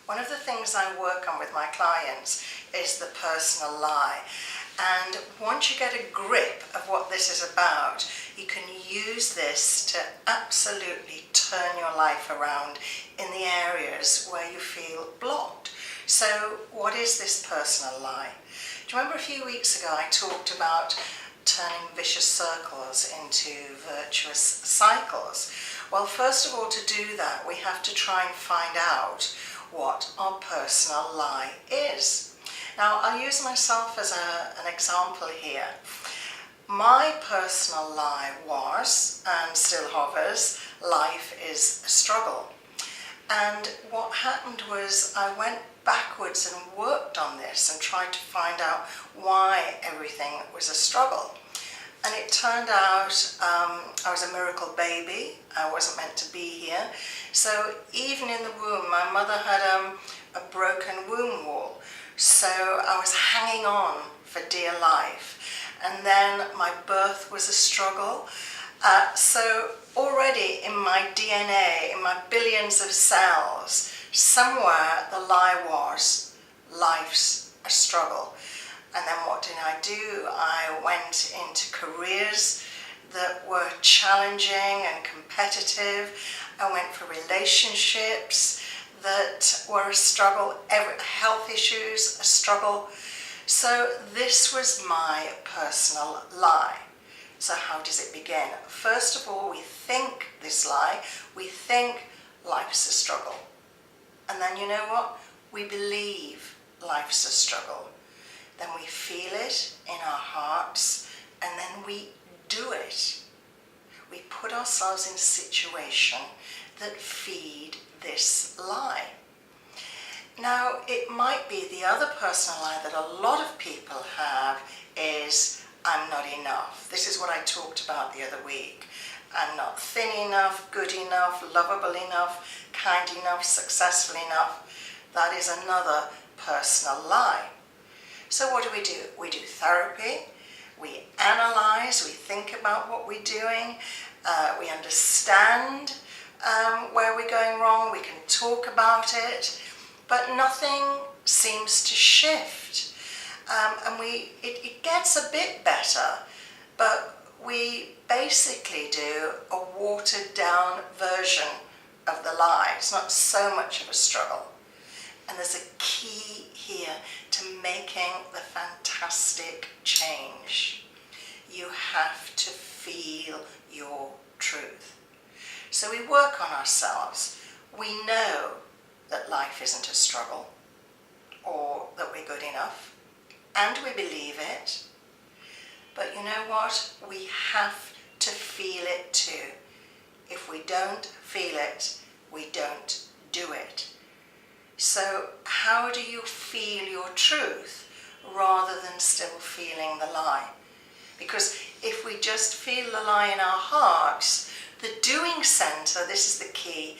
One of the things I work on with my clients is the personal lie. And once you get a grip of what this is about, you can use this to absolutely turn your life around in the areas where you feel blocked. So what is this personal lie? Do you remember a few weeks ago I talked about turning vicious circles into virtuous cycles? Well, first of all, to do that, we have to try and find out what our personal lie is. Now, I'll use myself as an example here. My personal lie was, and still hovers, life is a struggle. And what happened was I went backwards and worked on this and tried to find out why everything was a struggle. And it turned out I was a miracle baby. I wasn't meant to be here. So even in the womb, my mother had a broken womb wall. So I was hanging on for dear life. And then my birth was a struggle. So already in my DNA, in my billions of cells, somewhere the lie was, life's a struggle. And then what did I do? I went into careers that were challenging and competitive. I went for relationships that were a struggle, health issues, a struggle. So this was my personal lie. So how does it begin? First of all, we think this lie. We think life's a struggle. And then you know what? We believe life's a struggle. Then we feel it in our hearts, and then we do it. We put ourselves in a situation that feed this lie. Now, it might be the other personal lie that a lot of people have is, I'm not enough. This is what I talked about the other week. I'm not thin enough, good enough, lovable enough, kind enough, successful enough. That is another personal lie. So what do? We do therapy, we analyze, we think about what we're doing, we understand where we're going wrong, we can talk about it, but nothing seems to shift. And it gets a bit better, but we basically do a watered down version of the lie. It's not so much of a struggle. And there's a key here to making the fantastic change. You have to feel your truth. So we work on ourselves. We know that life isn't a struggle or that we're good enough, and we believe it. But you know what? We have to feel it too. If we don't feel it, we don't do it. So how do you feel your truth rather than still feeling the lie? Because if we just feel the lie in our hearts, the doing center, this is the key,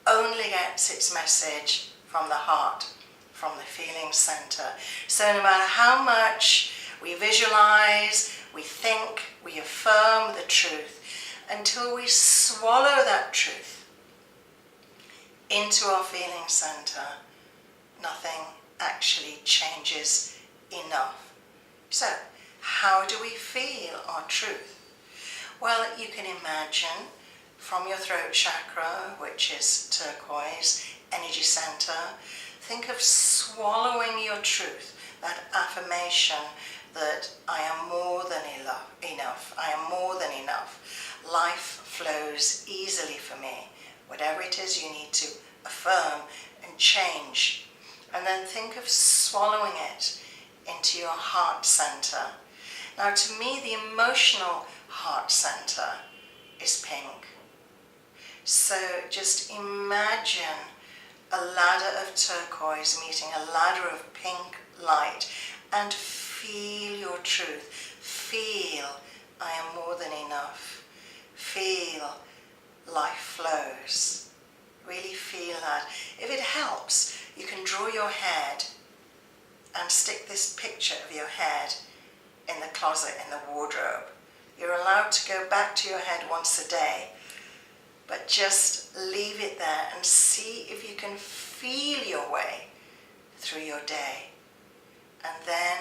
only gets its message from the heart, from the feeling center. So no matter how much we visualize, we think, we affirm the truth, until we swallow that truth into our feeling center, nothing actually changes enough. So, how do we feel our truth? Well, you can imagine from your throat chakra, which is turquoise, energy center, think of swallowing your truth, that affirmation that I am more than enough, I am more than enough. Life flows easily for me. Whatever it is you need to affirm and change. And then think of swallowing it into your heart center. Now, to me, the emotional heart center is pink. So just imagine a ladder of turquoise meeting a ladder of pink light, and feel your truth. Feel I am more than enough. Feel life flows. Really feel that. If it helps, you can draw your head and stick this picture of your head in the closet, in the wardrobe. You're allowed to go back to your head once a day, but just leave it there and see if you can feel your way through your day. And then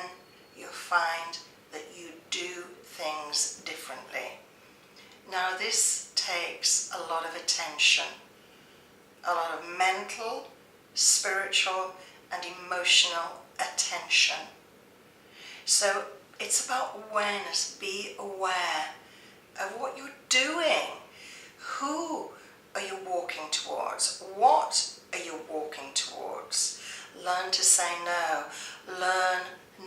you'll find that you do things differently. Now this takes a lot of attention, a lot of mental, spiritual and emotional attention. So it's about awareness. Be aware of what you're doing. Who are you walking towards? What are you walking towards? Learn to say no. Learn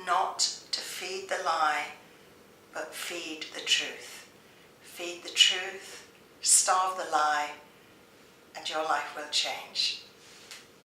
not to feed the lie, but feed the truth. Feed the truth, starve the lie, and your life will change.